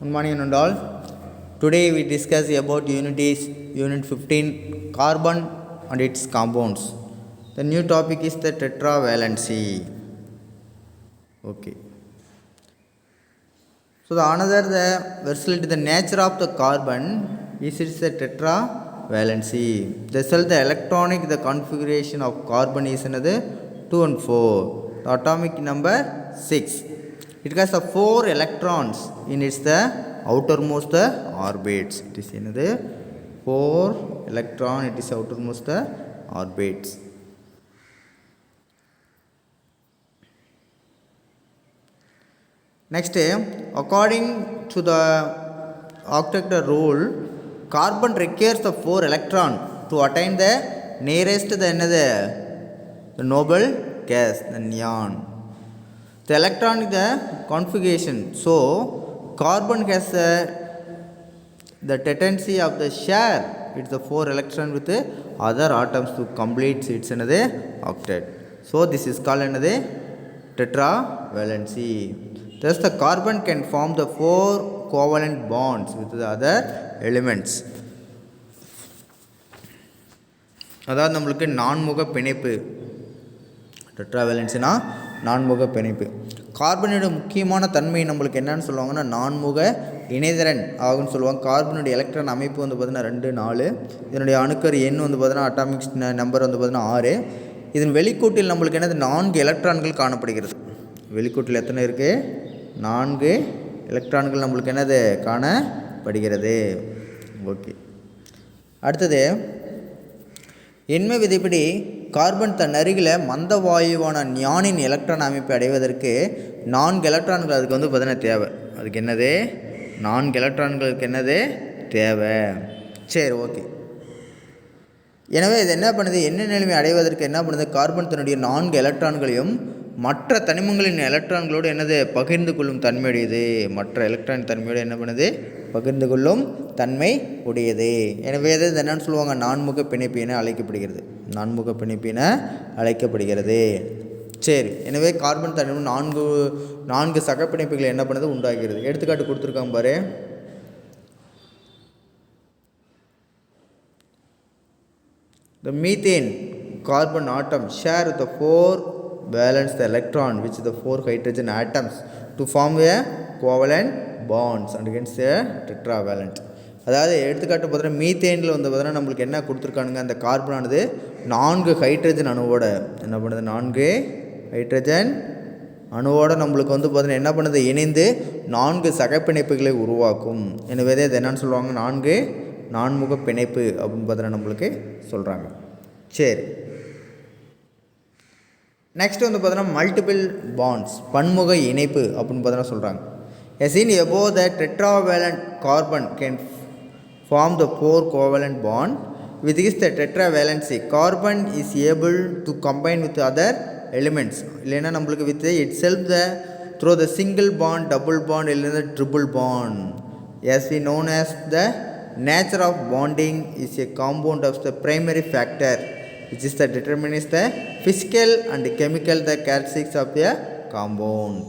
Good morning and all. Today we discuss about Unit 15 carbon and its compounds. The new topic is the tetravalency. Okay. So the versatility, the nature of the carbon is its the tetravalency. The electronic the configuration of carbon is another 2 and 4. The atomic number 6. It has the 4 electrons in its the outermost the orbits. It is another 4 electron. It is outermost the orbits. Next, according to the octet rule, carbon requires the 4 electron to attain the nearest the noble gas, the neon. The electron is the configuration. So, carbon has the tendency of the share. It's the 4 electron with the other atoms to complete its another octet. So, this is called another tetravalency. Thus, the carbon can form the 4 covalent bonds with the other elements. அதாவது நம்மளுக்கு நான்முக பிணைப்பு டெட்ராவேலன்சினா நான்முக பிணைப்பு. கார்பனோட முக்கியமான தன்மை நம்மளுக்கு என்னன்னு சொல்லுவாங்கன்னா நான்முக இணைதிறன் ஆகுன்னு சொல்லுவாங்க. கார்பனுடைய எலக்ட்ரான் அமைப்பு வந்து பார்த்தீங்கன்னா 2 4. இதனுடைய அணுக்கரு எண் வந்து பார்த்தீங்கன்னா அட்டாமிக் நம்பர் வந்து பார்த்தீங்கன்னா 6. இதன் வெளிக்கூட்டில் நம்மளுக்கு என்னது 4 எலக்ட்ரான்கள் காணப்படுகிறது. வெளிக்கூட்டில் எத்தனை இருக்குது? 4 எலக்ட்ரான்கள் நம்மளுக்கு என்னது காணப்படுகிறது. ஓகே, அடுத்தது எண்மை விதிப்படி கார்பன் தன் அருகில் மந்த வாயுவான நியானின் எலக்ட்ரான் அமைப்பை அடைவதற்கு 4 எலக்ட்ரான்கள் அதுக்கு வந்து பார்த்தீங்கன்னா தேவை. அதுக்கு என்னது? 4 எலக்ட்ரான்களுக்கு என்னது தேவை. சரி, ஓகே. எனவே இது என்ன பண்ணுது? என்ன நிலைமை அடைவதற்கு என்ன பண்ணுது? கார்பன் தன்னுடைய 4 எலக்ட்ரான்களையும் மற்ற தனிமங்களின் எலக்ட்ரான்களோடு என்னது பகிர்ந்து கொள்ளும் தன்மை உடையது. மற்ற எலக்ட்ரான் தன்மையோடு என்ன பண்ணுது? பகிர்ந்து கொள்ளும் தன்மை உடையது. எனவே இது என்னன்னு சொல்லுவாங்க? நான்முக பிணைப்பு என அழைக்கப்படுகிறது. நான்முக பிணைப்பு என அழைக்கப்படுகிறது. சரி, எனவே கார்பன் தனிமம் 4 சகப்பிணைப்புகளை என்ன பண்ணுது? உண்டாகிறது. எடுத்துக்காட்டு கொடுத்துருக்காங்க பாரு. The methane carbon atom share the 4 valence the electron which the 4 hydrogen atoms to form a covalent bonds and against a tetravalent. அதாவது எடுத்துக்காட்டு பார்த்தீங்கன்னா மீத்தேனில் வந்து பார்த்தீங்கன்னா நம்மளுக்கு என்ன கொடுத்துருக்கானுங்க? அந்த கார்பனானது 4 ஹைட்ரஜன் அணுவோட என்ன பண்ணுது? 4 ஹைட்ரஜன் அணுவோட நம்மளுக்கு வந்து பார்த்தீங்கன்னா என்ன பண்ணுது? இணைந்து 4 சகப்பிணைப்புகளை உருவாக்கும். எனவே இது என்னன்னு சொல்லுவாங்க? 4 நான்முக பிணைப்பு அப்படின்னு பார்த்தீங்கன்னா நம்மளுக்கு சொல்கிறாங்க. சரி, நெக்ஸ்ட் வந்து பார்த்தீங்கன்னா மல்டிபிள் பாண்ட்ஸ் பன்முக இணைப்பு அப்படின்னு பார்த்தீங்கன்னா சொல்கிறாங்க. As in above, the tetravalent carbon can form the 4 covalent bond. With this the tetravalency, carbon is able to combine with other elements. இல்லைன்னா நம்மளுக்கு with itself through the single bond, double bond, இல்லைன்னா triple bond. As we known as the nature of bonding is a compound of the primary factor, which is the determines the physical and chemical the characteristics of the compound.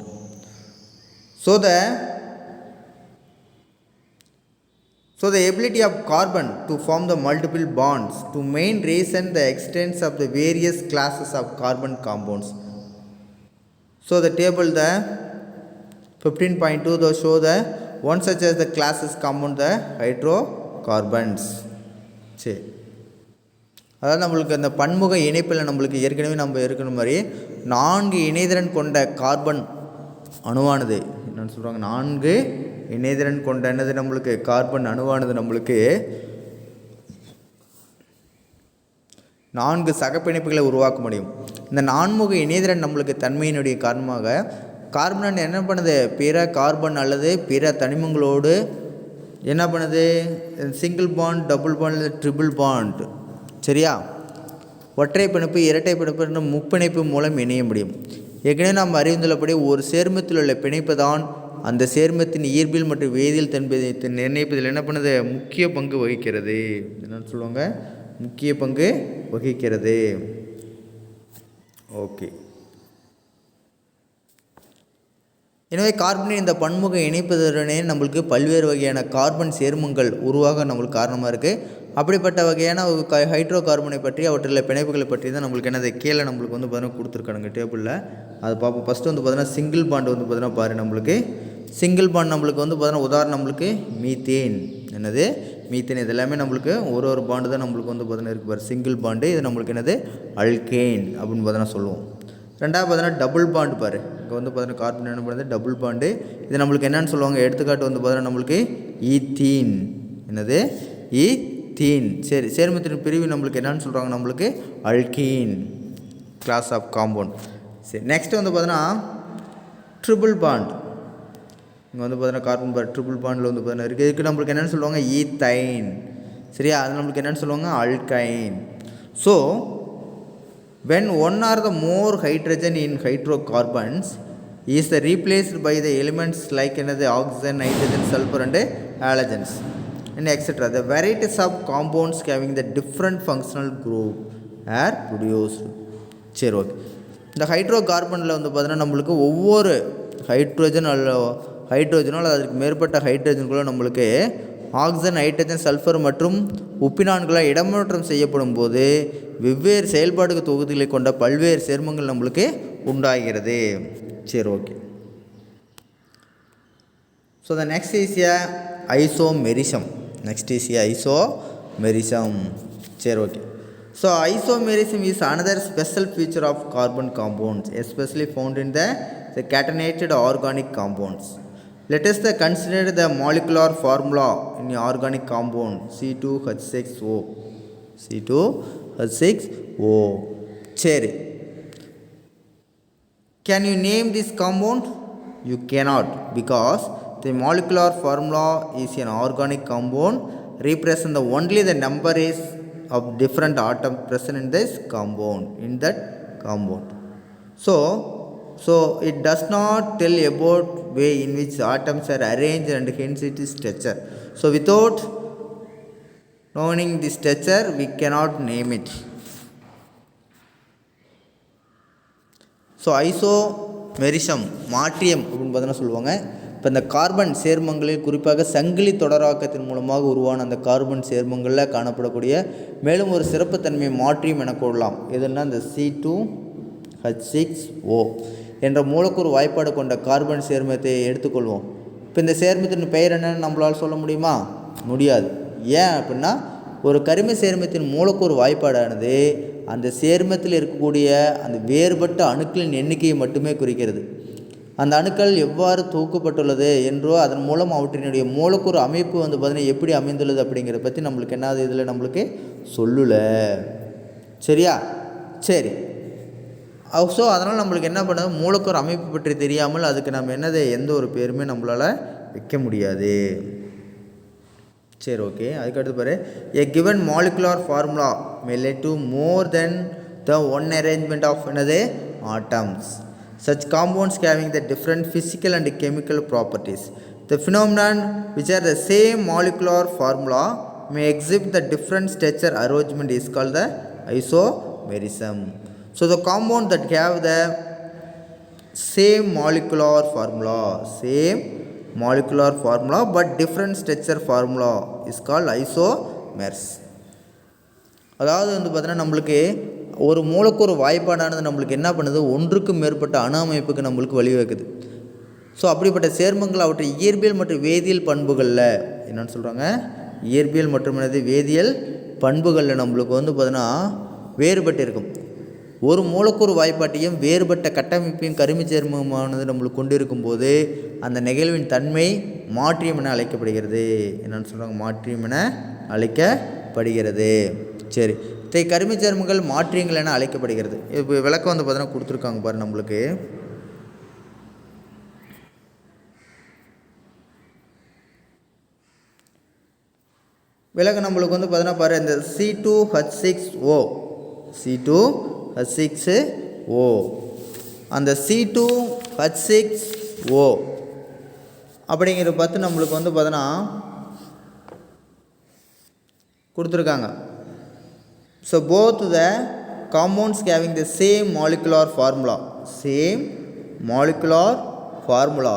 So the ability of carbon to form the multiple bonds to main reason the extents of the various classes of carbon compounds. So the table the 15.2 those show the one such as the classes compound the hydrocarbons. சரி, அதாவது நம்மளுக்கு அந்த பன்முக இணைப்பில் நம்மளுக்கு ஏற்கனவே நம்ம இருக்கிற மாதிரி 4 இணைதிறன் கொண்ட கார்பன் அணுவானது என்னென்னு சொல்கிறாங்க? 4 இணைதிறன் கொண்ட என்னது நம்மளுக்கு கார்பன் அணுவானது நம்மளுக்கு 4 சகப்பிணைப்புகளை உருவாக்க முடியும். இந்த நான்முக இணைதிறன் நம்மளுக்கு தன்மையினுடைய காரணமாக கார்பன் என்ன பண்ணுது? பிற கார்பன் அல்லது பிற தனிமங்களோடு என்ன பண்ணுது? Single bond, double bond, triple bond, சரியா? ஒற்றை பிணைப்பு, இரட்டை பிணைப்பு, முப்பிணைப்பு மூலம் இணைய முடியும். ஏற்கனவே நாம் அறிந்துள்ளபடி ஒரு சேர்மத்தில் உள்ள பிணைப்பு தான் அந்த சேர்மத்தின் இயற்பியல் மற்றும் வேதியியல் தன்மையை நிர்ணயிப்பதில் என்ன பண்ணுது? முக்கிய பங்கு வகிக்கிறது. என்னன்னு சொல்லுவாங்க? முக்கிய பங்கு வகிக்கிறது. ஓகே, எனவே கார்பனின் இந்த பன்முக இணைப்பதுடனே நம்மளுக்கு பல்வேறு வகையான கார்பன் சேர்மங்கள் உருவாக நம்மளுக்கு காரணமாக இருக்குது. அப்படிப்பட்ட வகையான ஹைட்ரோ கார்பனை பற்றி அவற்றில் பிணைப்புகளை பற்றி தான் நம்மளுக்கு என்னது கீழே நம்மளுக்கு வந்து பார்த்தீங்கன்னா கொடுத்துருக்கானுங்க டேபிளில். அது பார்ப்போம். ஃபஸ்ட்டு வந்து பார்த்தீங்கன்னா சிங்கிள் பாண்ட் வந்து பார்த்தீங்கன்னா பாரு நம்மளுக்கு சிங்கிள் பாண்ட் நம்மளுக்கு வந்து பார்த்தீங்கன்னா உதாரணம் நம்மளுக்கு மீத்தேன். என்னது மீத்தேன். இது எல்லாமே நம்மளுக்கு ஒரு பாண்டு தான் நம்மளுக்கு வந்து பார்த்தீங்கன்னா இருக்குது பாரு சிங்கிள் பாண்டு. இது நம்மளுக்கு என்னது அல்கேன் அப்படின்னு பார்த்தீங்கன்னா சொல்லுவோம். ரெண்டாவது பார்த்தீங்கன்னா டபுள் பாண்டு பாரு. இங்கே வந்து பார்த்தீங்கன்னா கார்பன் என்ன பண்ணுறது டபுள் பாண்டு. இது நம்மளுக்கு என்னென்னு சொல்லுவாங்க எடுத்துக்காட்டு வந்து பார்த்தீங்கன்னா நம்மளுக்கு ஈத்தீன். என்னது ஈத்தீன். சரி, சேர்மத்தின் பிரிவு நம்மளுக்கு என்னென்னு சொல்கிறாங்க நம்மளுக்கு அல்கீன் கிளாஸ் ஆஃப் காம்பவுண்ட். சரி, நெக்ஸ்ட்டு வந்து பார்த்தீங்கன்னா ட்ரிபிள் பாண்ட். இங்கே வந்து பார்த்தீங்கன்னா கார்பன் பார் ட்ரிபிள் பாண்டில் வந்து பார்த்தீங்கன்னா இருக்குது. இதுக்கு நம்மளுக்கு என்னென்னு சொல்லுவாங்க ஈத்தைன். சரியா, அது நம்மளுக்கு என்னென்னு சொல்லுவாங்க alkyne. So when one or the more hydrogen in hydrocarbons is replaced by the elements like another oxygen, nitrogen, sulfur and halogens and etc. The varieties of compounds having the different functional group are produced. சரி, okay. இந்த hydro கார்பனில் வந்து பார்த்தீங்கன்னா நம்மளுக்கு ஒவ்வொரு ஹைட்ரோஜனோ அல்லது அதுக்கு மேற்பட்ட ஹைட்ரோஜன்களோ நம்மளுக்கு ஆக்சிஜன், நைட்ரஜன், சல்ஃபர் மற்றும் உப்பினான்களால் இடமாற்றம் செய்யப்படும் போது வெவ்வேறு செயல்பாடு தொகுதிகளை கொண்ட பல்வேறு சேர்மங்கள் நம்மளுக்கு உண்டாகிறது. சரி, okay. So the next is a isomerism. சரி, okay. So isomerism is another special feature of carbon compounds especially found in the catenated organic compounds. Let us consider the molecular formula in the organic compound C2H6O. சரி, can you name this compound? You cannot, because the molecular formula is an organic compound represent only the number is of different atoms present in this compound, So it does not tell about way in which atoms are arranged and hence it is structure. So without knowing the structure we cannot name it. So isomerism மாற்றியம் அப்படின்னு பார்த்தீங்கன்னா சொல்லுவாங்க. இப்போ இந்த carbon சேர்மங்களில் குறிப்பாக சங்கிலி தொடராக்கத்தின் மூலமாக உருவான அந்த கார்பன் சேர்மங்களில் காணப்படக்கூடிய மேலும் ஒரு சிறப்புத்தன்மையை மாற்றியம் என கூறலாம். எதுன்னா இந்த C2H6O என்ற மூலக்கூறு வாய்ப்பாடு கொண்ட கார்பன் சேர்மத்தை எடுத்துக்கொள்வோம். இப்போ இந்த சேர்மத்தின் பெயர் என்னன்னு நம்மளால் சொல்ல முடியுமா? முடியாது. ஏன் அப்படின்னா ஒரு கரிம சேர்மத்தின் மூலக்கூறு வாய்ப்பாடானது அந்த சேர்மத்தில் இருக்கக்கூடிய அந்த வேறுபட்ட அணுக்களின் எண்ணிக்கையை மட்டுமே குறிக்கிறது. அந்த அணுக்கள் எவ்வாறு தொகுக்கப்பட்டுள்ளது என்றோ அதன் மூலம் அவற்றினுடைய மூலக்கூறு அமைப்பு வந்து பார்த்திங்கன்னா எப்படி அமைந்துள்ளது அப்படிங்கிறத பற்றி நம்மளுக்கு என்னது இதில் நம்மளுக்கு சொல்லலை. சரியா? சரி. ஸோ அதனால் நம்மளுக்கு என்ன பண்ணுது மூலக்கூறு அமைப்பு பற்றி தெரியாமல் அதுக்கு நம்ம என்னது எந்த ஒரு பேருமே நம்மளால் வைக்க முடியாது. சரி, ஓகே. அதுக்கடுத்து பாரு, a given molecular formula may lead to more than the one arrangement of another atoms. Such compounds having the different physical and chemical properties. The phenomenon which are the same molecular formula may exhibit the different structure arrangement is called the isomerism. So the compound that have the same molecular formula but different structure formula is called isomers. அதாவது வந்து பார்த்தீங்கன்னா நம்மளுக்கு ஒரு மூலக்கூறு வாய்ப்பாடானது நம்மளுக்கு என்ன பண்ணுது ஒன்றுக்கு மேற்பட்ட அணு அமைப்புக்கு நம்மளுக்கு வழிவகுக்குது. ஸோ அப்படிப்பட்ட சேர்மங்கள் அவற்றை இயற்பியல் மற்றும் வேதியியல் பண்புகளில் என்னென்னு சொல்கிறாங்க இயற்பியல் மற்றும் வேதியியல் பண்புகளில் நம்மளுக்கு வந்து பார்த்தீங்கன்னா வேறுபட்டு இருக்கும். ஒரு மூலக்கூறு வாய்ப்பாட்டையும் வேறுபட்ட கட்டமைப்பையும் கரிம சேர்மமானது நம்மளுக்கு கொண்டிருக்கும் போது அந்த நிகழ்வின் தன்மை மாற்றியம் என அழைக்கப்படுகிறது. என்னென்னு சொல்கிறாங்க மாற்றியம் என அழைக்கப்படுகிறது. சரி, கரிம சேர்மங்கள் மாற்றியங்கள் என அழைக்கப்படுகிறது. இப்போ விளக்கம் வந்து பார்த்தீங்கன்னா கொடுத்துருக்காங்க பாரு நம்மளுக்கு. விளக்கம் நம்மளுக்கு வந்து பார்த்தீங்கன்னா பாரு இந்த C2H6O அந்த C2H6O அப்படிங்கிறத பார்த்து நம்மளுக்கு வந்து பார்த்தீங்கன்னா கொடுத்துருக்காங்க. So both the compounds having the same molecular formula,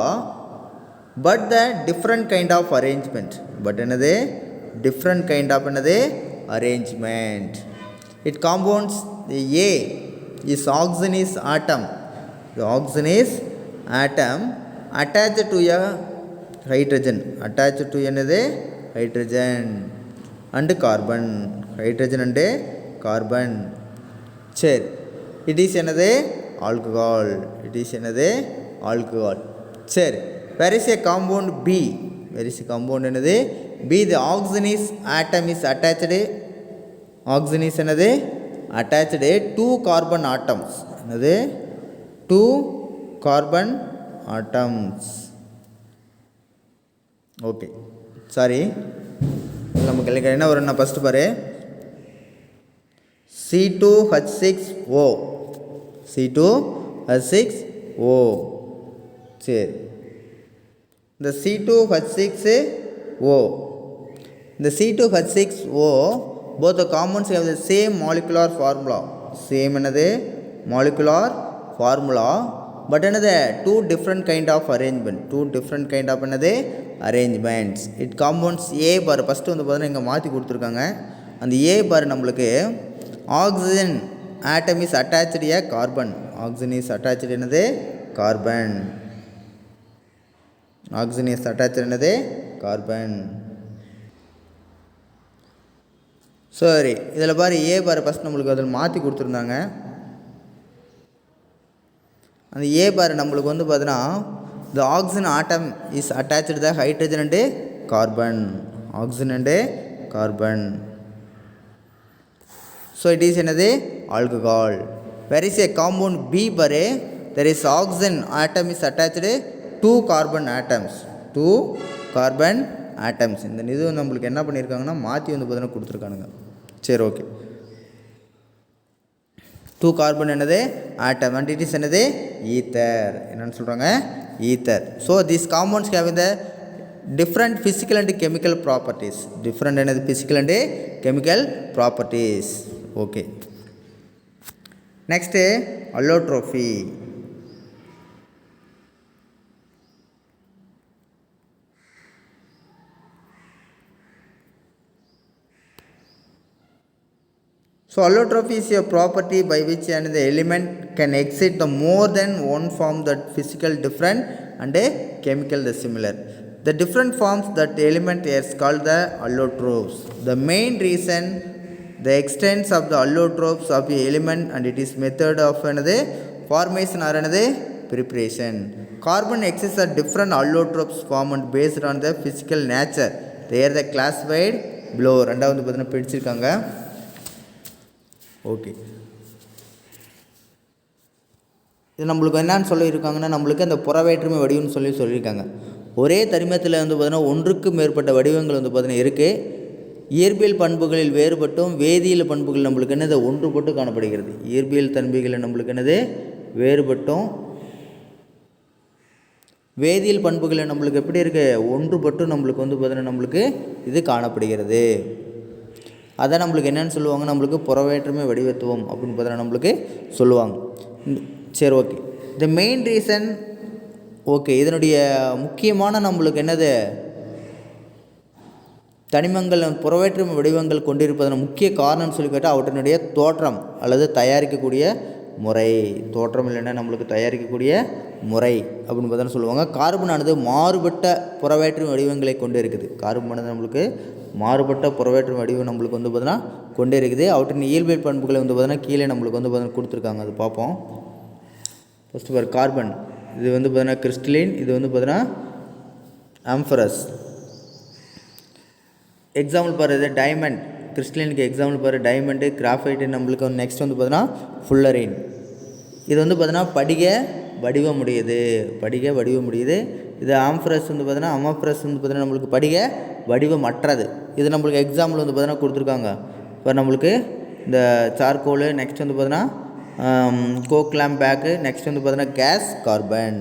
but the different kind of arrangement. But another different kind of another arrangement. It compounds the A is oxygenous atom. The oxygenous atom attached to a hydrogen. Attached to another hydrogen and carbon. Hydrogen and carbon. Sure. It is another alcohol. It is another alcohol. Sure. Where is a compound B? Where is a compound another B? The oxygenous atom is attached. Oxygenous another attached two carbon atoms. Another two carbon atoms. Okay. Sorry. நமக்கு என்ன வரும்னா first பாரு C2H6O. C2H6O. சரி, இந்த C2H6O, இந்த C2H6O both the compounds have the same molecular formula. Same என்னது molecular formula, but another two different kind of arrangement. Two different kind of another arrangements. It compounds A bar. First வந்து பார்த்தீங்கன்னா இங்கே மாற்றி கொடுத்துருக்காங்க. அந்த A bar நம்மளுக்கு oxygen atom is attached a carbon. Oxygen is attached என்னது carbon. Oxygen is attached என்னது carbon. சரி, இதில் பாரு A bar ஃபஸ்ட் நம்மளுக்கு அதில் மாற்றி கொடுத்துருந்தாங்க. அந்த A bar நம்மளுக்கு வந்து பார்த்தீங்கன்னா the oxygen atom is attached to the hydrogen and carbon. Oxygen and carbon. So it is another alcohol. Where is a compound B bar? There is oxygen atom is attached to two carbon atoms. Two carbon atoms. இந்த இது நம்மளுக்கு என்ன பண்ணியிருக்காங்கன்னா மாற்றி வந்து பார்த்தீங்கன்னா கொடுத்துருக்கானுங்க. சரி, okay. Two carbon என்னது ஆட்டம் அண்ட் இட் இஸ் என்னது ஈத்தர். என்னென்னு சொல்கிறாங்க ether. So this compounds have the different physical and chemical properties. Different என்னது physical and chemical properties. Okay. Next allotropy. So allotropy is a property by which an element can exit the more than one form that physical different and a chemical the similar. The different forms that element is called the allotropes. The main reason the extents of the allotropes of a element and it is method of another formation or another preparation. Carbon exists at different allotropes formed based on the physical nature. They are the classified below. ரெண்டாவது பார்த்தீங்கன்னா பிடிச்சிருக்காங்க. Okay. இது நம்மளுக்கு என்னன்னு சொல்லியிருக்காங்கன்னா நம்மளுக்கு அந்த புறவேற்றுமை வடிவம்னு சொல்லியிருக்காங்க. ஒரே தனிமத்தில் வந்து பார்த்திங்கன்னா ஒன்றுக்கு மேற்பட்ட வடிவங்கள் வந்து பார்த்திங்கன்னா இருக்குது. இயற்பியல் பண்புகளில் வேறுபட்டும் வேதியியல் பண்புகள் நம்மளுக்கு என்னது ஒன்றுபட்டு காணப்படுகிறது. இயற்பியல் தன்மைகளில் நம்மளுக்கு என்னது வேறுபட்டும் வேதியியல் பண்புகளில் நம்மளுக்கு எப்படி இருக்குது ஒன்றுபட்டும் நம்மளுக்கு வந்து பார்த்திங்கன்னா நம்மளுக்கு இது காணப்படுகிறது. அதான் நம்மளுக்கு என்னென்னு சொல்லுவாங்க நம்மளுக்கு புறவேற்றுமை வடிவத்துவம் அப்படின்னு பார்த்தீங்கன்னா நம்மளுக்கு சொல்லுவாங்க. சரி, okay. The main reason. Okay, இதனுடைய முக்கியமான நம்மளுக்கு என்னது தனிமங்கள் புறவேற்றுமை வடிவங்கள் கொண்டிருப்பதன் முக்கிய காரணம்னு சொல்லி கேட்டால் அவற்றினுடைய தோற்றம் அல்லது தயாரிக்கக்கூடிய முறை. தோற்றம் இல்லைன்னா நம்மளுக்கு தயாரிக்கக்கூடிய முறை அப்படின்னு பார்த்தா சொல்லுவாங்க. கார்பனானது மாறுபட்ட புறவேற்றுமை வடிவங்களை கொண்டு இருக்குது. கார்பனானது நம்மளுக்கு மாறுபட்ட புறவேற்றுமை வடிவம் நம்மளுக்கு வந்து பார்த்தீங்கன்னா கொண்டே இருக்குது. அவற்றின் இயல்பியல் பண்புகளை வந்து பார்த்தீங்கன்னா கீழே நம்மளுக்கு வந்து பார்த்தீங்கன்னா கொடுத்துருக்காங்க. அது பார்ப்போம். ஃபஸ்ட்டு பார் கார்பன். இது வந்து பார்த்தீங்கன்னா கிறிஸ்டலின். இது வந்து பார்த்தீங்கன்னா ஆம்ஃபரஸ். எக்ஸாம்பிள் பாரு, இது டைமண்ட். கிறிஸ்டலினுக்கு எக்ஸாம்பிள் பாரு டைமண்டு, கிராஃபைட்டு. நம்மளுக்கு நெக்ஸ்ட் வந்து பார்த்தீங்கன்னா ஃபுல்லரின். இது வந்து பார்த்தீங்கன்னா படிக வடிவமுடையது. படிக வடிவமுடையது. இது ஆம்ஃபரஸ் வந்து பார்த்தீங்கன்னா அமாஃபரஸ் வந்து பார்த்தீங்கன்னா நம்மளுக்கு படிக வடிவமற்றது. இது நம்மளுக்கு எக்ஸாம்பிள் வந்து பார்த்தீங்கன்னா கொடுத்துருக்காங்க. இப்போ நம்மளுக்கு இந்த சார்கோலு, நெக்ஸ்ட் வந்து பார்த்தீங்கன்னா கோக்லாம் பேக்கு, நெக்ஸ்ட் வந்து பார்த்தீங்கன்னா கேஸ் கார்பன்.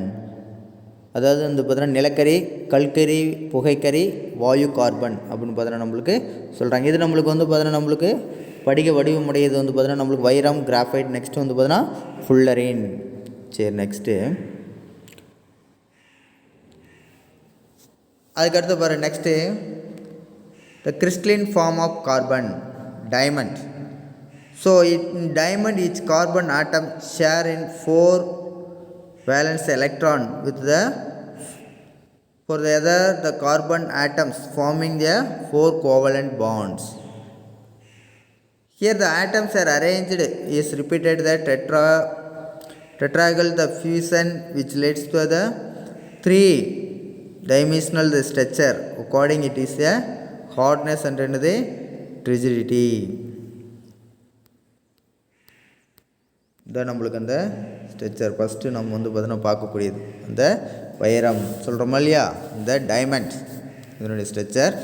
அதாவது வந்து பார்த்தீங்கன்னா நிலக்கரி, கல்கரி, புகைக்கரி, வாயு கார்பன் அப்படின்னு பார்த்தீங்கன்னா நம்மளுக்கு சொல்கிறாங்க. இது நம்மளுக்கு வந்து பார்த்தீங்கன்னா நம்மளுக்கு படிக வடிவமுடையது வந்து பார்த்தீங்கன்னா நம்மளுக்கு வைரம், கிராஃபைட், நெக்ஸ்ட்டு வந்து பார்த்தீங்கன்னா ஃபுல்லரின். சரி, நெக்ஸ்ட்டு அதுக்கடுத்து பாரு next the crystalline form of carbon diamond. So in diamond each carbon atom share in 4 valence electron with the for the other the carbon atoms forming the 4 covalent bonds. Here the atoms are arranged is repeated the tetragonal the fusion which leads to the 3-dimensional the structure. According it is a hardness and the rigidity. இதான் நம்மளுக்கு அந்த structure first நம்ம வந்து பார்த்தீங்கன்னா பார்க்கக்கூடியது அந்த வைரம் சொல்கிறோமா இல்லையா, இந்த டைமண்ட் இதனுடைய ஸ்ட்ரக்சர்.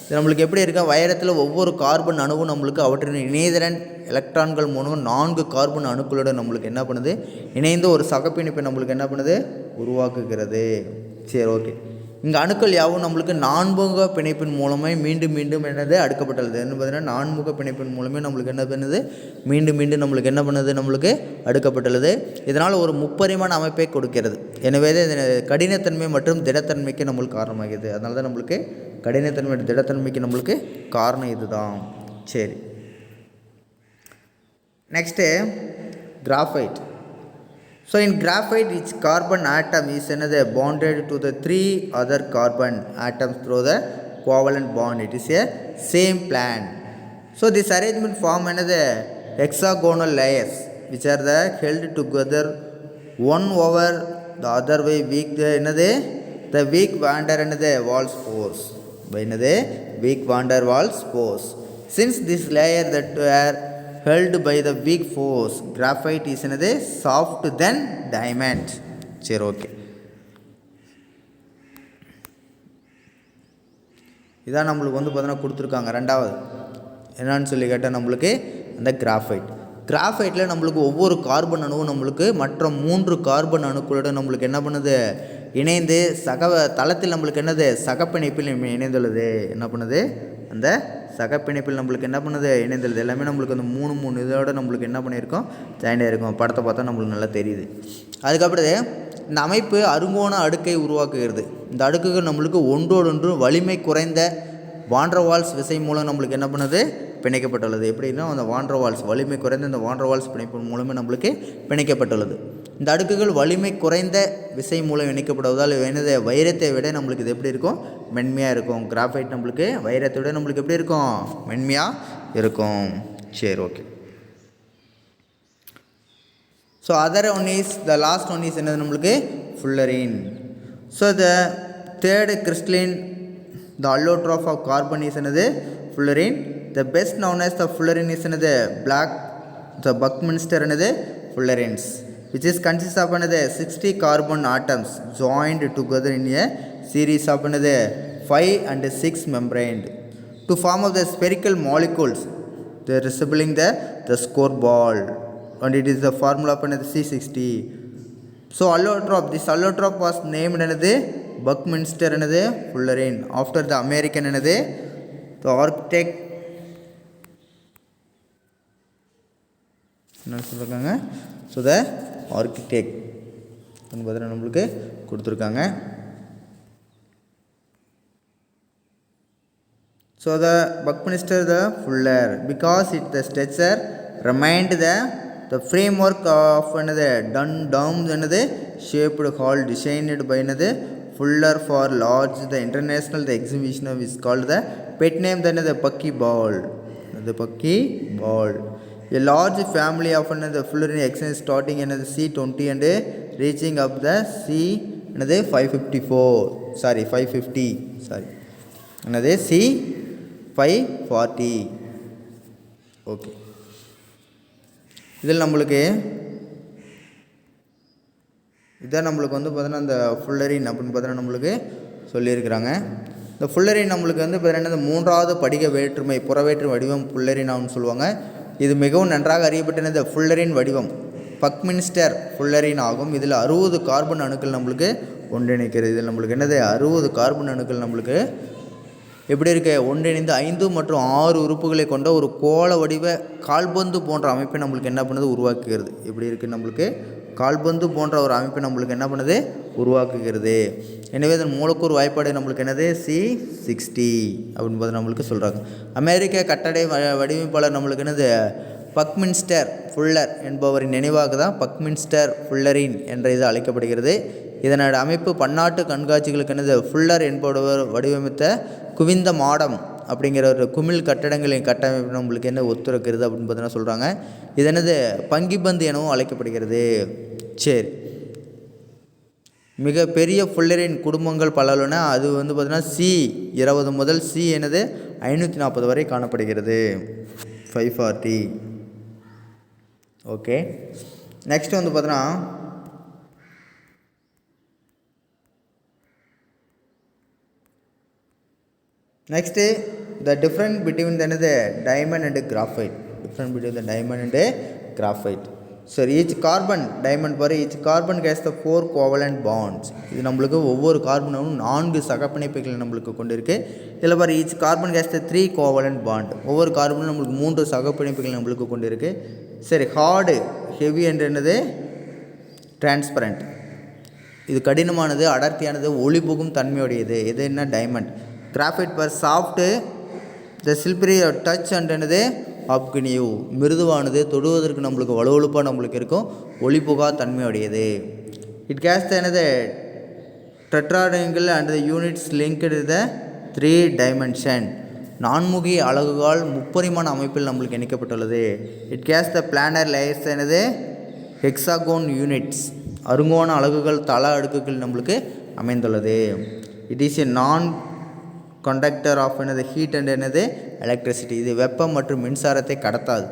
இது நம்மளுக்கு எப்படி இருக்கா, வைரத்தில் ஒவ்வொரு கார்பன் அணுவும் நம்மளுக்கு அவற்றின் இணைதிறன் எலக்ட்ரான்கள் மூலம் 4 கார்பன் அணுக்களோட நம்மளுக்கு என்ன பண்ணுது, இணைந்து ஒரு சகப்பிணைப்பை நம்மளுக்கு என்ன பண்ணுது, உருவாக்குகிறது. சரி, ஓகே. இங்கே அணுக்கள் யாவும் நம்மளுக்கு நான்முக பிணைப்பின் மூலமே மீண்டும் மீண்டும் என்னது அடுக்கப்பட்டுள்ளது. என்ன பார்த்தீங்கன்னா நான்முக பிணைப்பின் மூலமே நம்மளுக்கு என்ன பண்ணுது, மீண்டும் மீண்டும் நம்மளுக்கு என்ன பண்ணுது, நம்மளுக்கு அடுக்கப்பட்டுள்ளது. இதனால் ஒரு முப்பரிமாண அமைப்பை கொடுக்கிறது. எனவே கடினத்தன்மை மற்றும் திடத்தன்மைக்கு நம்மளுக்கு காரணமாகிறது. அதனால தான் நம்மளுக்கு கடினத்தன்மை திடத்தன்மைக்கு நம்மளுக்கு காரணம் இதுதான். சரி, next graphite. So in graphite each carbon atom is another bonded to the 3 other carbon atoms through the covalent bond. It is a same plan. So this arrangement form another hexagonal layers which are the held together one over the other way weak the another the weak van der Waals force by another weak van der Waals force. Since this layer that were held by the weak force, graphite is another soft than diamond. சரி, okay. இதான் நம்மளுக்கு வந்து பார்த்தீங்கன்னா கொடுத்துருக்காங்க. ரெண்டாவது என்னன்னு சொல்லி கேட்டால் நம்மளுக்கு அந்த கிராஃபைட்டில் நம்மளுக்கு ஒவ்வொரு கார்பன் அணுவும் நம்மளுக்கு மற்ற 3 கார்பன் அணுக்களோட நம்மளுக்கு என்ன பண்ணுது, இணைந்து தளத்தில் நம்மளுக்கு என்னது சகப்பிணைப்பில் இணைந்துள்ளது. என்ன பண்ணுது, அந்த சகப்பிணைப்பில் நம்மளுக்கு என்ன பண்ணுது, இணைந்துள்ளது. எல்லாமே நம்மளுக்கு அந்த 3 இதோட நம்மளுக்கு என்ன பண்ணியிருக்கோம், ஜாயிண்டாக இருக்கும். படத்தை பார்த்தா நம்மளுக்கு நல்லா தெரியுது. அதுக்கப்புறம் இந்த அமைப்பு அருங்கோண அடுக்கை உருவாக்குகிறது. இந்த அடுக்குகள் நம்மளுக்கு ஒன்றோடொன்று வலிமை குறைந்த வாண்டர்வால்ஸ் விசை மூலம் நம்மளுக்கு என்ன பண்ணுது, பிணைக்கப்பட்டுள்ளது. எப்படின்னா அந்த வாண்டர்வால்ஸ் வலிமை குறைந்த இந்த வாண்டர்வால்ஸ் பிணைப்பு மூலமே நம்மளுக்கு பிணைக்கப்பட்டுள்ளது. இந்த அடுக்குகள் வலிமை குறைந்த விசை மூலம் இணைக்கப்படுவதால் என்னது வைரத்தை விட நம்மளுக்கு இது எப்படி இருக்கும், மென்மையாக இருக்கும். கிராஃபைட் நம்மளுக்கு வைரத்தை விட நம்மளுக்கு எப்படி இருக்கும், மென்மையாக இருக்கும். சரி, okay. So other one is the last one is என்னது நம்மளுக்கு fullerene. So the third crystalline the allotrope of carbon is another fullerene. The best known as the fullerene is another black the Buckminster another fullerenes, which is consists of another 60 carbon atoms joined together in a series of another 5 and 6 membrane to form of the spherical molecules. They are resembling the scoreball, and it is the formula of another C60. So allotrope, this allotrope was named another Buckminster another fullerene after the American another the architect என்ன சொல்லியிருக்காங்க. So the architect பார்த்தீங்கன்னா நம்மளுக்கு கொடுத்துருக்காங்க. So the Buckminster the Fuller because it the structure remained the framework of another dome another shaped hall designed by another Fuller for large the international the exhibition is called the pet name the buckyball. The buckyball, a large family of another Fullerene extends starting another C20 and reaching up the C another 550 another C 540. Okay, இதில் நம்மளுக்கு இதான் நம்மளுக்கு வந்து பார்த்தீங்கன்னா இந்த fullerene அப்படின்னு பார்த்தீங்கன்னா நம்மளுக்கு சொல்லியிருக்கிறாங்க. இந்த ஃபுல்லரின் நம்மளுக்கு வந்து பார்த்தீங்கன்னா இந்த 3வது படிக வேற்றுமை புறவேற்று வடிவம் ஃபுல்லரின் அப்படின்னு சொல்லுவாங்க. இது மிகவும் நன்றாக அறியப்பட்ட இந்த ஃபுல்லரின் வடிவம் பக்மின்ஸ்டர் ஃபுல்லரின் ஆகும். இதில் 60 கார்பன் அணுக்கள் நம்மளுக்கு ஒன்றிணைக்கிறது. இதில் நம்மளுக்கு என்னது 60 கார்பன் அணுக்கள் நம்மளுக்கு எப்படி இருக்க ஒன்றிணைந்து 5 மற்றும் 6 உறுப்புகளை கொண்ட ஒரு கோள வடிவ கால்பந்து போன்ற அமைப்பை நம்மளுக்கு என்ன பண்ணுது உருவாக்குகிறது. எப்படி இருக்குது நம்மளுக்கு கால்பந்து போன்ற ஒரு அமைப்பை நம்மளுக்கு என்ன பண்ணுது, உருவாக்குகிறது. எனவே இதன் மூலக்கூறு வாய்ப்பாடு நம்மளுக்கு என்னது, C60 அப்படின்பது நம்மளுக்கு சொல்கிறாங்க. அமெரிக்க கட்டடை வடிவமைப்பாளர் நம்மளுக்கு என்னது, பக்மின்ஸ்டர் ஃபுல்லர் என்பவரின் நினைவாக தான் பக்மின்ஸ்டர் ஃபுல்லரின் என்ற இது அழைக்கப்படுகிறது. இதனோட அமைப்பு பன்னாட்டு கண்காட்சிகளுக்கு என்னது, ஃபுல்லர் என்பவர் வடிவமைத்த குவிந்த மாடம் அப்படிங்கிற ஒரு குமிழ் கட்டடங்களின் கட்டமைப்பு நம்மளுக்கு என்ன ஒத்துழைக்கிறது அப்படின்னு பார்த்தீங்கன்னா சொல்கிறாங்க. இது என்னது, பங்கிபந்து எனவும் அழைக்கப்படுகிறது. சரி, மிக பெரிய ஃபுல்லரின் குடும்பங்கள் பல உள்ளன. அது வந்து பார்த்திங்கன்னா C20 முதல் என்னது 540 வரை காணப்படுகிறது. 540. ஓகே, நெக்ஸ்ட் வந்து பார்த்தீங்கன்னா நெக்ஸ்ட்டு த டிஃப்ரெண்ட் பிட்வீன் என்னது, diamond and graphite. Different between the diamond and graphite. சரி, ஈச் கார்பன் டைமண்ட் பாரு, ஈச் கார்பன் கேஸ் த 4 கோவலண்ட் பாண்ட்ஸ். இது நம்மளுக்கு ஒவ்வொரு கார்பனும் 4 சகப்பிணைப்புகள் நம்மளுக்கு கொண்டு இருக்குது. இதில் பாரு, ஈச் கார்பன் கேஸ் த 3 கோவலண்ட் பாண்ட். ஒவ்வொரு கார்பனும் நம்மளுக்கு 3 சகப்பிணைப்புகள் நம்மளுக்கு கொண்டு இருக்குது. சரி, ஹார்டு ஹெவி என்று என்னது, டிரான்ஸ்பரண்ட். இது கடினமானது, அடர்த்தியானது, ஒளிபுகும் தன்மையுடையது. இது என்ன, டைமண்ட். கிராஃபைட் பார், soft, the slippery touch and என்னது, ஆப்கினியூ. மிருதுவானது, தொடுவதற்கு நம்மளுக்கு வலுவழுப்பாக நம்மளுக்கு இருக்கும், ஒளிபுகா தன்மையுடையது. இட் கேஸ் த என்னது, tetrahedral and the units linked the 3 dimension. நான்முகி அலகுகால் முப்பரிமாண அமைப்பில் நம்மளுக்கு இணைக்கப்பட்டுள்ளது. It has the planar layers என்னது, ஹெக்ஸாகோன் யூனிட்ஸ். அருங்கோண அலகுகள் தள அடுக்குகள் நம்மளுக்கு அமைந்துள்ளது. It is a non conductor of என்னது, ஹீட் அண்ட் என்னது, எலக்ட்ரிசிட்டி. இது வெப்பம் மற்றும் மின்சாரத்தை கடத்தாது.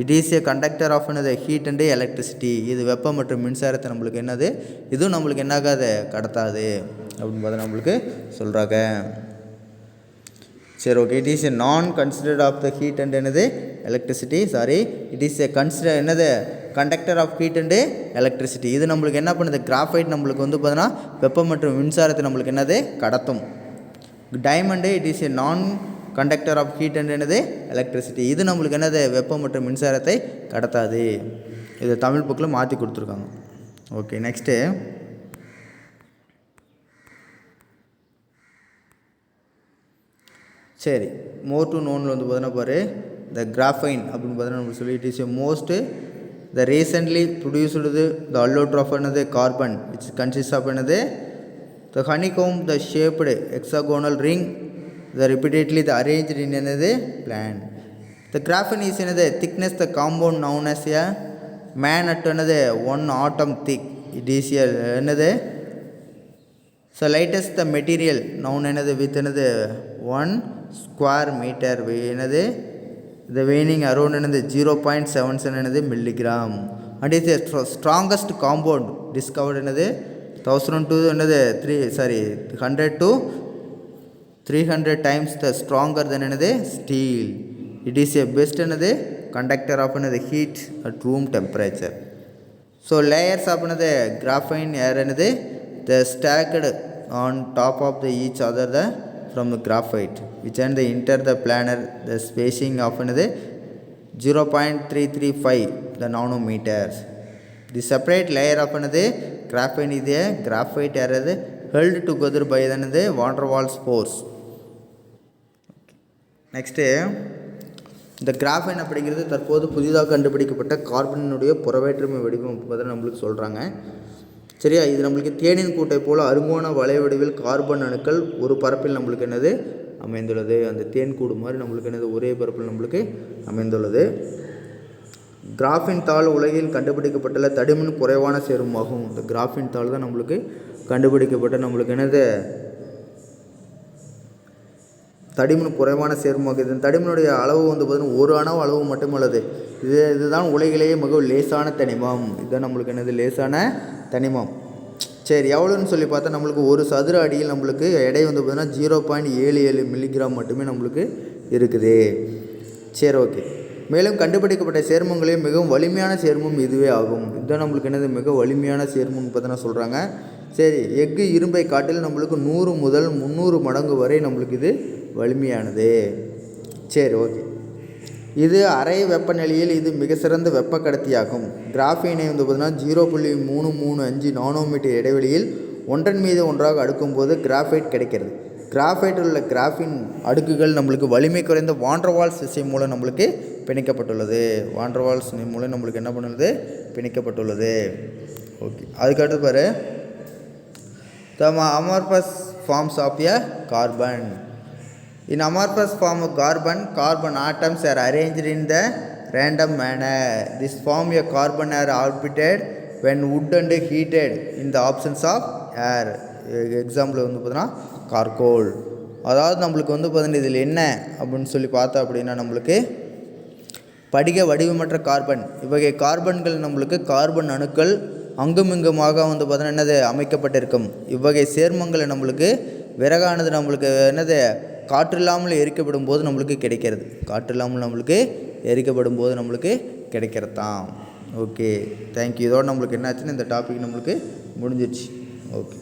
It is a conductor of என்னது, ஹீட் அண்டு எலக்ட்ரிசிட்டி. இது வெப்பம் மற்றும் மின்சாரத்தை நம்மளுக்கு என்னது, இதுவும் நம்மளுக்கு என்னாகாது, கடத்தாது அப்படின்னு பார்த்தா நம்மளுக்கு சொல்கிறாங்க. சரி, okay. It is a non considered of the heat and என்னது, electricity. Sorry, it is a consider என்னது, conductor of heat and electricity. இது நம்மளுக்கு என்ன பண்ணுது, கிராஃபைட் நம்மளுக்கு வந்து பார்த்தீங்கன்னா வெப்பம் மற்றும் மின்சாரத்தை நம்மளுக்கு என்னது, கடத்தும். டைமண்டு, இட் இஸ் ஏ நான் கண்டக்டர் ஆஃப் ஹீட் அண்ட் என்னது, எலக்ட்ரிசிட்டி. இது நம்மளுக்கு என்னது, வெப்பம் மற்றும் மின்சாரத்தை கடத்தாது. இதை தமிழ் புக்கில் மாற்றி கொடுத்துருக்காங்க. ஓகே, நெக்ஸ்ட்டு சரி, மோர் டு நோனில் வந்து பார்த்தீங்கன்னா பாரு, த கிராஃபைன் அப்படின்னு பார்த்தீங்கன்னா நம்ம சொல்லி, it is a most the recently produced the allotrope என்னது, கார்பன் இட்ஸ் கன்சிஸ்ட் ஆஃப் என்னது, the honeycomb, the shaped hexagonal ring, the repeatedly the arranged in another plan. The graphene is another thickness, the compound known as a man at another 1 atom thick. It is another, so lightest the material known another with another 1 square meter. Another the weighing around another 0.77 another milligram, and is the strongest compound discovered another 1000 to another 100 to 300 times the stronger than another steel. It is a best another conductor of another heat at room temperature. So layers of another graphene are another, they stacked on top of the each other the from the graphite, which and they enter the planar, the spacing of another 0.335 the nanometers. The separate layer of another graphene is a graphite are held together by another van der Waals force. Next, இந்த graphene அப்படிங்கிறது தற்போது புதிதாக கண்டுபிடிக்கப்பட்ட கார்பனுடைய புறவேற்றுமை வடிவம் பார்த்தா நம்மளுக்கு சொல்கிறாங்க. சரியா, இது நம்மளுக்கு தேனின் கூட்டை போல் அருங்கோண வளைவடிவில் கார்பன் அணுக்கள் ஒரு பரப்பில் நம்மளுக்கு என்னது அமைந்துள்ளது. அந்த தேன் கூடு மாதிரி நம்மளுக்கு என்னது ஒரே பரப்பில் நம்மளுக்கு அமைந்துள்ளது. கிராஃபின் தாள் உலகில் கண்டுபிடிக்கப்பட்டுள்ள தடிமன் குறைவான சேர்மமாகும். இந்த கிராஃபின் தாள் தான் நம்மளுக்கு கண்டுபிடிக்கப்பட்ட நம்மளுக்கு என்னது தடிமன் குறைவான சேர்மமாகும். இதன் தடிமனுடைய அளவு வந்து பார்த்திங்கன்னா 1 அணு அளவு மட்டும் உள்ளது. இதுதான் உலகிலேயே மிகவும் லேசான தனிமம். இதுதான் நம்மளுக்கு என்னது லேசான தனிமம். சரி, எவ்வளோன்னு சொல்லி பார்த்தா நம்மளுக்கு ஒரு சதுர அடியில் நம்மளுக்கு எடை வந்து பார்த்திங்கன்னா 0.77 மில்லிகிராம் மட்டுமே நம்மளுக்கு இருக்குது. சரி, ஓகே. மேலும் கண்டுபிடிக்கப்பட்ட சேர்மங்களே மிகவும் வலிமையான சேர்மம் இதுவே ஆகும். இதுதான் நம்மளுக்கு என்னது மிக வலிமையான சேர்மம்னு பார்த்தீங்கன்னா சொல்கிறாங்க. சரி, எஃகு இரும்பை காட்டில் நம்மளுக்கு 100 முதல் 300 மடங்கு வரை நம்மளுக்கு இது வலிமையானது. சரி, ஓகே. இது அறை வெப்பநிலையில் இது மிக சிறந்த வெப்ப கடத்தியாகும். கிராஃபீனை வந்து பார்த்திங்கன்னா 0.335 நானோமீட்டர் இடைவெளியில் ஒன்றன் மீது ஒன்றாக அடுக்கும்போது கிராஃபைட் கிடைக்கிறது. கிராஃபைட்டில் உள்ள கிராஃபின் அடுக்குகள் நம்மளுக்கு வலிமை குறைந்த வாண்டர்வால்ஸ் விசை மூலம் நம்மளுக்கு பிணைக்கப்பட்டுள்ளது. வாண்டர்வால்ஸ் மூலம் நம்மளுக்கு என்ன பண்ணுறது, பிணைக்கப்பட்டுள்ளது. ஓகே, அதுக்கடுத்து பாரு, the amorphous forms of a carbon. In amorphous form of carbon atoms are arranged in the random manner. This form a carbon are orbited when wood and heated in the absence of air. Example வந்து பார்த்தீங்கன்னா கார்கோல். அதாவது நம்மளுக்கு வந்து பார்த்தீங்கன்னா இதில் என்ன அப்படின்னு சொல்லி பார்த்தோம் அப்படின்னா, நம்மளுக்கு படிக வடிவமற்ற கார்பன், இவ்வகை கார்பன்கள் நம்மளுக்கு கார்பன் அணுக்கள் அங்குமிங்குமாக வந்து பார்த்தீங்கன்னா என்னது அமைக்கப்பட்டிருக்கும். இவ்வகை சேர்மங்களை நம்மளுக்கு விறகானது நம்மளுக்கு என்னது காற்றில்லாமல் எரிக்கப்படும் போது நம்மளுக்கு கிடைக்கிறது. காற்றில்லாமல் நம்மளுக்கு எரிக்கப்படும் போது நம்மளுக்கு கிடைக்கிறது தான். Okay, thank you. இதோடு நம்மளுக்கு என்னாச்சுன்னு இந்த டாபிக் நம்மளுக்கு முடிஞ்சிடுச்சு. ஓகே.